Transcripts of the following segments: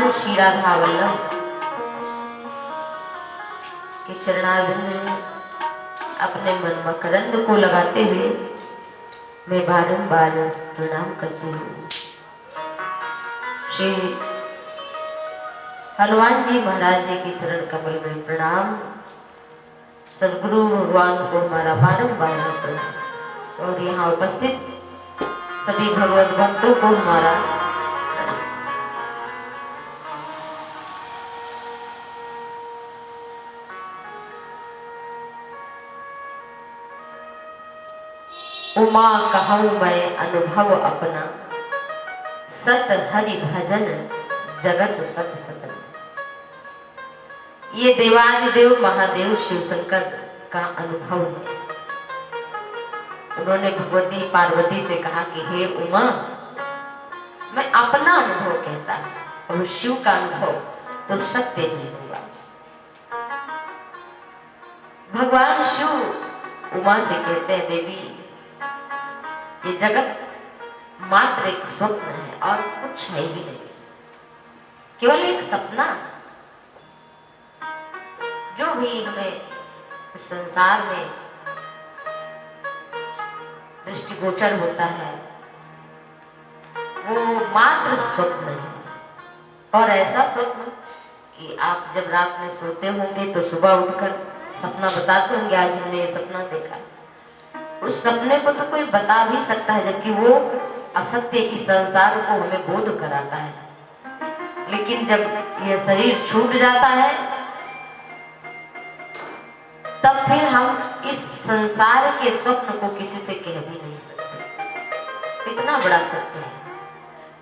भगवान श्री राधा वल्लभ के चरणारविंद में अपने मन मकरंद को लगाते हुए मैं बारंबार प्रणाम करती हूँ। श्री हनुमान जी महाराज जी के चरण कमल में प्रणाम। सदगुरु भगवान को हमारा बारंबार प्रणाम और यहाँ उपस्थित सभी भगवत भक्तों को हमारा उमा कहूँ मैं अनुभव अपना, सत हरि भजन जगत सत सतन। ये देवादिदेव महादेव शिव शंकर का अनुभव है। उन्होंने भगवती पार्वती से कहा कि हे उमा, मैं अपना अनुभव कहता हूं और शिव का अनुभव तो सत्य नहीं होगा। भगवान शिव उमा से कहते हैं, देवी ये जगत मात्र एक स्वप्न है और कुछ है भी नहीं, केवल एक सपना। जो भी हमें संसार में दृष्टिगोचर होता है वो मात्र स्वप्न है। और ऐसा स्वप्न कि आप जब रात में सोते होंगे तो सुबह उठकर सपना बताते होंगे, आज हमने ये सपना देखा। उस सपने को तो कोई बता भी सकता है, जबकि वो असत्य की संसार को हमें बोध कराता है। लेकिन जब यह शरीर छूट जाता है तब फिर हम इस संसार के स्वप्न को किसी से कह भी नहीं सकते। इतना बड़ा सत्य है,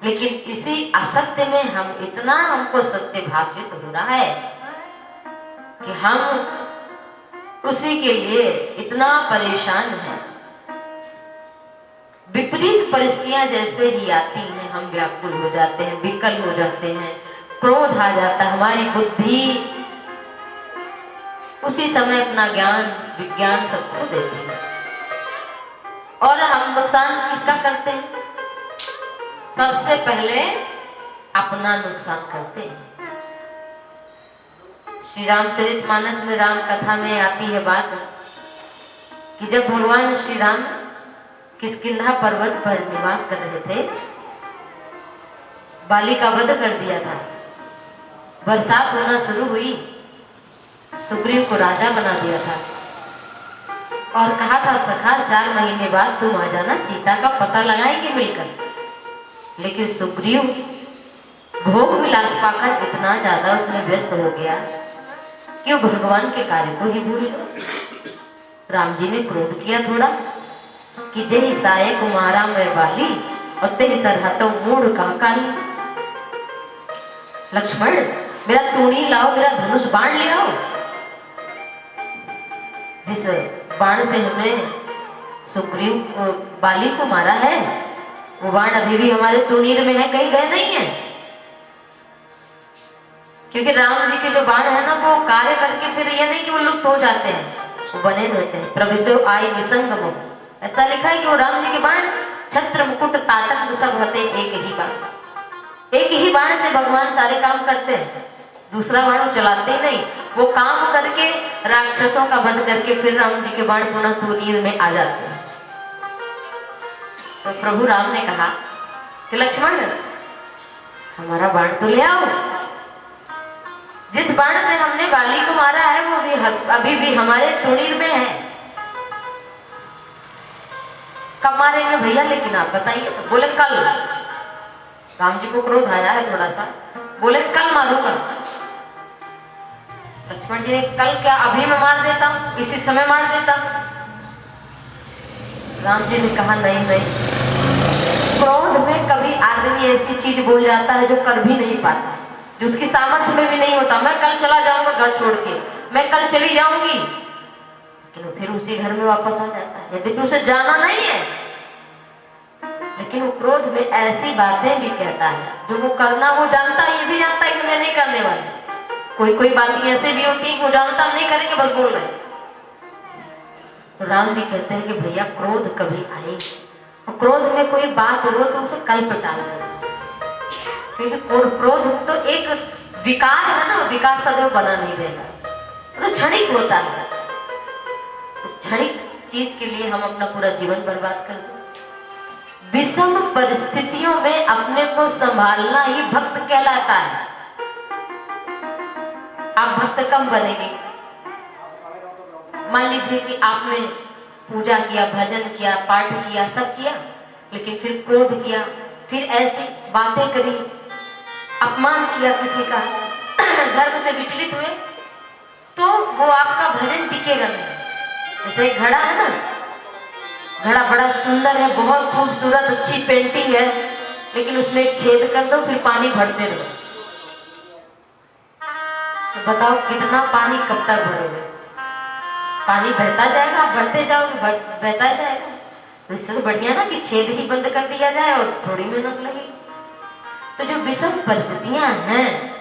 लेकिन इसी असत्य में हम इतना हमको सत्य भाषित हो रहा है कि हम उसी के लिए इतना परेशान है। विपरीत परिस्थितियां जैसे ही आती हैं हम व्याकुल हो जाते हैं, विकल हो जाते हैं, क्रोध आ जाता है, हमारी बुद्धि उसी समय अपना ज्ञान विज्ञान सब खो देती है और हम नुकसान किसका करते हैं? सबसे पहले अपना नुकसान करते हैं। श्री रामचरितमानस में राम कथा में आती है बात कि जब भगवान श्री राम किष्किंधा पर्वत पर निवास कर रहे थे, बाली का वध कर दिया था, बरसात होना शुरू हुई, सुग्रीव को राजा बना दिया था और कहा था सखा 4 महीने बाद तुम आ जाना, सीता का पता लगाएंगे मिलकर। लेकिन सुग्रीव भोग विलास पाकर इतना ज्यादा उसमें व्यस्त हो गया कि वो भगवान के कार्य को ही भूल गया। राम जी ने क्रोध किया थोड़ा कि जय साये कुमारा मैं बाली और तेरी सरहतों मूढ़ का काली। लक्ष्मण मेरा तूणी लाओ, मेरा धनुष बाण ले आओ। जिस बाण से हमने सुग्रीव बाली को मारा है वो बाण अभी भी हमारे तूणीर में है, कहीं गए नहीं है। क्योंकि राम जी के जो बाण है ना वो कार्य करके फिर ये नहीं कि वो लुप्त हो जाते हैं, वो बने रहते हैं। प्रविशो आई विसंगम, ऐसा लिखा है कि वो राम जी के बाण छत्र मुकुट ताटंक सब होते एक ही बाण। एक ही बाण से भगवान सारे काम करते हैं, दूसरा बाण वो चलाते ही नहीं। वो काम करके राक्षसों का वध करके फिर राम जी के बाण पुनः तूणीर में आ जाते हैं। तो प्रभु राम ने कहा कि लक्ष्मण हमारा बाण तो ले आओ। जिस बाण से हमने बाली को मारा है वो भी अभी भी हमारे तूणीर में है। कब मारेंगे भैया? लेकिन आप बताइए। तो बोले कल। राम जी को क्रोध आया है थोड़ा सा, बोले कल मारूंगा। लक्ष्मण जी कल क्या, अभी मैं मार देता हूं, इसी समय मार देता हूं। राम जी ने कहा नहीं नहीं, क्रोध में कभी आदमी ऐसी चीज बोल जाता है जो कर भी नहीं पाता, जो उसकी सामर्थ्य में भी नहीं होता। मैं कल चला जाऊंगा घर छोड़ के, मैं कल चली जाऊंगी, लेकिन फिर उसी घर में वापस आ जाता है, यद्यपि उसे जाना नहीं है, लेकिन वो क्रोध में ऐसी बातें भी कहता है जो वो करना वो जानता है, ये भी जानता है कि मैं नहीं करने वाली। कोई बातें ऐसे भी होती है कि वो जानता हम नहीं करेंगे, बस बोल रहे। तो राम जी कहते हैं कि भैया क्रोध कभी आए, क्रोध में कोई बात हो तो उसे कल पे टाल दो। क्योंकि क्रोध तो एक विकार है ना, विकार सदैव बना नहीं रहेगा, मतलब क्षणिक होता है। उस क्षणिक चीज के लिए हम अपना पूरा जीवन बर्बाद कर दें। विषम परिस्थितियों में अपने को संभालना ही भक्त कहलाता है। आप भक्त कम बनेंगे। मान लीजिए कि आपने पूजा किया, भजन किया, पाठ किया, सब किया, लेकिन फिर क्रोध किया, फिर ऐसी बातें करी, अपमान किया किसी का, धर्म से विचलित हुए, तो वो आपका भजन टिकेगा नहीं। जैसे एक घड़ा है ना, घड़ा बड़ा सुंदर है, बहुत खूबसूरत अच्छी पेंटिंग है, लेकिन उसमें एक छेद कर दो, फिर पानी भरते रहो, तो बताओ कितना पानी कब तक भरोगे? पानी बहता जाएगा, भरते जाओगे, बहता जाएगा। तो इससे तो बढ़िया ना कि छेद ही बंद कर दिया जाए और थोड़ी मेहनत लगी। तो जो विषम परिस्थितियां हैं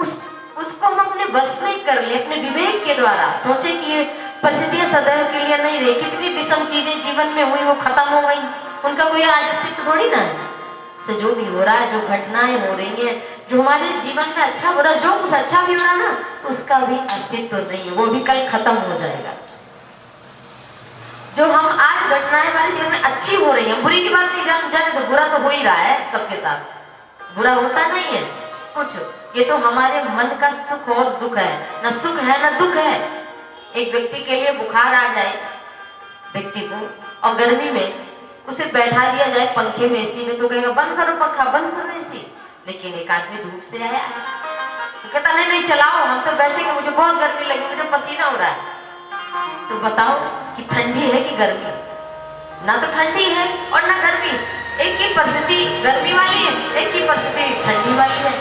उसको हम अपने बस में कर ले, अपने विवेक के द्वारा सोचे कि ये परिस्थितियां सदैव के लिए नहीं रही। कितनी विषम चीजें जीवन में हुई, वो खत्म हो गई, उनका कोई आज अस्तित्व थोड़ी ना है। से जो भी हो रहा है, जो घटनाएं हो रही हैं, जो हमारे जीवन में अच्छा हो रहा है, जो कुछ अच्छा भी हो रहा है ना, उसका भी अस्तित्व नहीं है, वो भी कल खत्म हो जाएगा। जो हम आज घटनाएं हमारे जीवन में अच्छी हो रही है, बुरी की बात नहीं जाने तो बुरा तो हो ही रहा है सबके साथ, बुरा होता नहीं है कुछ। ये तो हमारे मन का सुख और दुख है, ना सुख है ना दुख है। एक व्यक्ति के लिए बुखार आ जाए व्यक्ति को, और गर्मी में उसे बैठा दिया जाए पंखे में, एसी में, तो कहेगा बंद करो पंखा, बंद करो एसी। लेकिन एक आदमी धूप से आया है, तो कहता नहीं नहीं चलाओ, हम तो बैठेंगे, मुझे बहुत गर्मी लगी, मुझे पसीना हो रहा है। तो बताओ कि ठंडी है कि गर्मी? ना तो ठंडी है और ना गर्मी, एक ही परिस्थिति गर्मी वाली है, एक ही परिस्थिति ठंडी वाली है।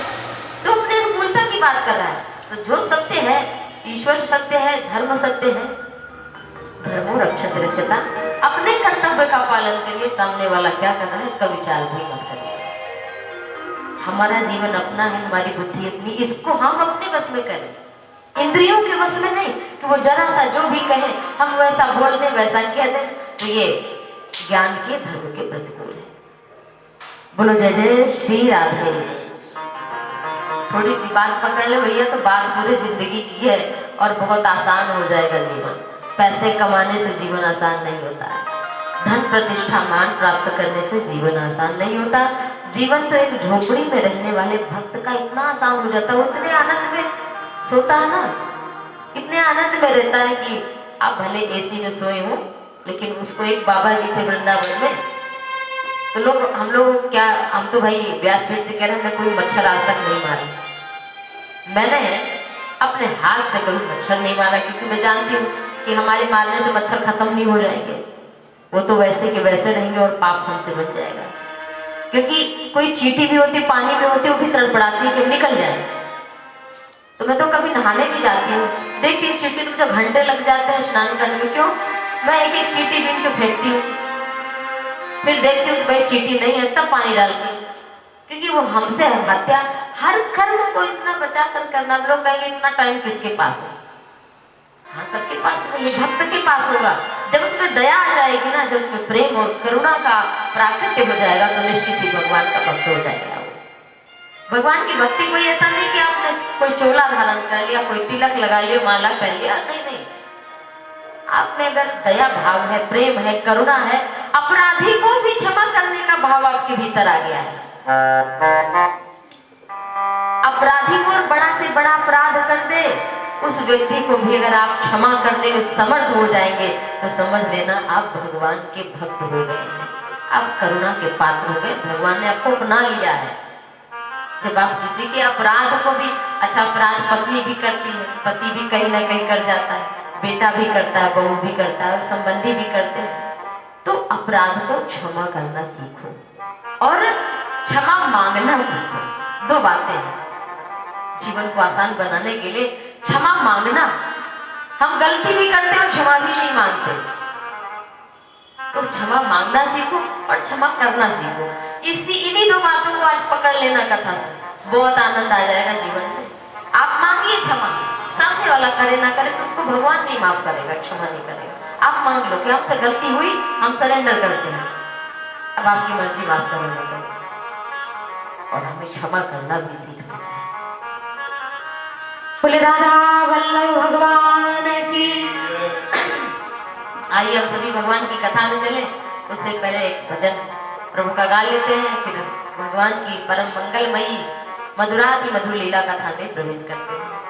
तो अपने अनुकूलता की बात कर रहा है। तो जो सत्य है, ईश्वर सत्य है, धर्म सत्य है, धर्मो रक्षत रक्षता, अपने कर्तव्य का पालन करिए, सामने वाला क्या कर रहा है इसका विचार भी मत करिए। हमारा जीवन अपना है, हमारी बुद्धि अपनी, इसको हम अपने बस में करें, इंद्रियों के बस में नहीं कि वो जरा सा जो भी कहे हम वैसा बोल दें, वैसा कह दें, तो ये ज्ञान के धर्म के प्रतिकूल है। बोलो जय जय श्री राधे। थोड़ी सी बात पकड़ ले भैया तो बात पूरी जिंदगी की है और बहुत आसान हो जाएगा जीवन। पैसे कमाने से जीवन आसान नहीं होता है, धन प्रतिष्ठा मान प्राप्त करने से जीवन आसान नहीं होता। जीवन तो एक झोपड़ी में रहने वाले भक्त का इतना आसान हो जाता है, वो इतने आनंद में सोता है ना, इतने आनंद में रहता है कि आप भले एसी में सोए हो, लेकिन उसको एक बाबा जी थे वृंदावन में, तो लोग हम लोग क्या, हम तो भाई व्यासपीठ से कह रहे हैं, मैं कोई मच्छर आज तक नहीं मारी, मैंने अपने हाथ से कभी मच्छर नहीं मारा, क्योंकि मैं जानती हूँ कि हमारे मारने से मच्छर खत्म नहीं हो जाएंगे, वो तो वैसे के वैसे रहेंगे और पाप हमसे बन जाएगा। क्योंकि कोई चींटी भी होती, पानी में होती, वो भी तड़पड़ाती है कि निकल जाए। तो मैं तो कभी नहाने भी जाती हूँ, देखती हूँ चींटी तो मुझे घंटे लग जाते हैं स्नान करने में, क्यों? मैं एक एक चींटी बीन के फेंकती हूँ, फिर देखती हूँ कि भाई चींटी नहीं है, तब पानी डालती हूँ, क्योंकि वो हमसे हत्या, हर कर्म को इतना बचा कर करना। लोग कहेंगे इतना टाइम किसके पास है? हाँ, सबके पास नहीं, ये भक्त के पास होगा। जब उसमें दया आ जाएगी ना, जब उसमें प्रेम और करुणा का प्राकट्य हो जाएगा, तो निश्चित ही भगवान का भक्त हो जाएगा। भगवान की भक्ति कोई ऐसा नहीं कि आपने कोई चोला धारण कर लिया, कोई तिलक लगा लिया, माला पहन लिया, नहीं नहीं। आप में अगर दया भाव है, प्रेम है, करुणा है, अपराधी को भी क्षमा करने का भाव आपके भीतर आ गया है। अपराधी को और बड़ा से बड़ा अपराध कर दे, उस व्यक्ति को भी अगर आप क्षमा करने में समर्थ हो जाएंगे, तो समझ लेना आप भगवान के भक्त हो गए हैं, आप करुणा के पात्र हो गए, भगवान ने आपको अपना लिया है। जब आप किसी के अपराध को भी, अच्छा अपराध पत्नी भी करती है, पति भी कहीं ना कहीं कर जाता है, बेटा भी करता है, बहू भी करता है, और संबंधी भी करते हैं, तो अपराध को क्षमा करना सीखो और क्षमा मांगना सीखो। दो बातें हैं जीवन को आसान बनाने के लिए। क्षमा मांगना, हम गलती भी करते हैं और क्षमा भी नहीं मांगते, तो क्षमा मांगना सीखो और क्षमा करना सीखो। इन्हीं दो बातों को आज पकड़ लेना कथा से, बहुत आनंद आ जाएगा जीवन में। आप मांगिए क्षमा, सामने वाला करे ना करे तो उसको भगवान नहीं माफ करेगा, क्षमा नहीं करेगा। आप मांग लो कि हमसे गलती हुई, हम सरेंडर करते हैं, अब आपकी मर्जी, माफ करो ना करो। और हमें क्षमा करना भी सीखना चाहिए। बोले राधा वल्लभ भगवान की। आइए हम सभी भगवान की कथा में चले। उससे पहले एक भजन प्रभु का गा लेते हैं, फिर भगवान की परम मंगलमयी मधुराति मधुर लीला कथा में प्रवेश करते हैं।